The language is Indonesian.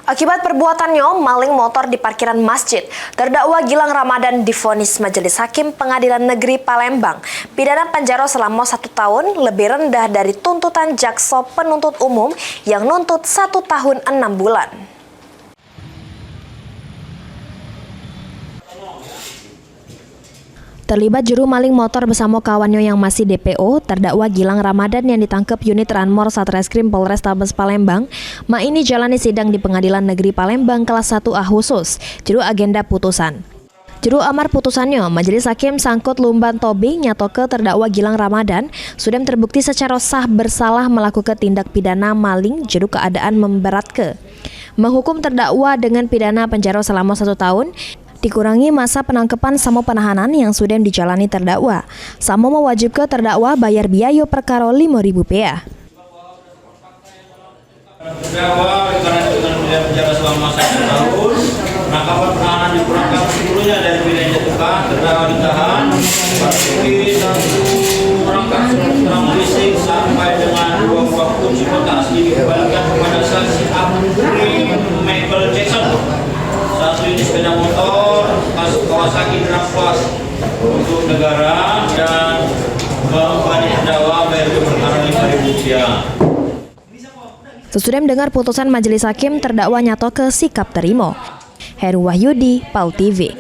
Akibat perbuatannya maling motor di parkiran masjid, terdakwa Gilang Ramadan divonis Majelis Hakim Pengadilan Negeri Palembang pidana penjara selama 1 tahun, lebih rendah dari tuntutan jaksa penuntut umum yang nuntut 1 tahun 6 bulan. Terlibat juru maling motor bersama kawannya yang masih DPO, terdakwa Gilang Ramadan yang ditangkap unit Ranmor Satreskrim Polrestabes Palembang, ini jalani sidang di Pengadilan Negeri Palembang kelas 1A khusus, juru agenda putusan. Juru amar putusannya, Majelis Hakim Sangkut Lumban Tobing nyatoke terdakwa Gilang Ramadan sudah terbukti secara sah bersalah melakukan tindak pidana maling juru keadaan memberatke. Menghukum terdakwa dengan pidana penjara selama 1 tahun, dikurangi masa penangkapan sama penahanan yang sudah dijalani terdakwa. Sama mewajibkan terdakwa bayar biaya perkara Rp5.000. Terdakwa karena dengan pidana penjara selama 1 tahun, penangkapan penahanan dikurangkan seluruhnya dari pidana jatuhkan. Terdakwa ditahan, bagi 1 rangkap surat fisik sampai dengan 2 waktu psikota asli dikembalikan kepada saksi Abdul Michael Jackson. 1 unit sepeda motor Kawasaki Dragwas untuk negara dan membebani terdakwa bayar perkara Rp5.000. Sesudah mendengar putusan Majelis Hakim, terdakwa nyato ke sikap terima. Heru Wahyudi, PAL TV.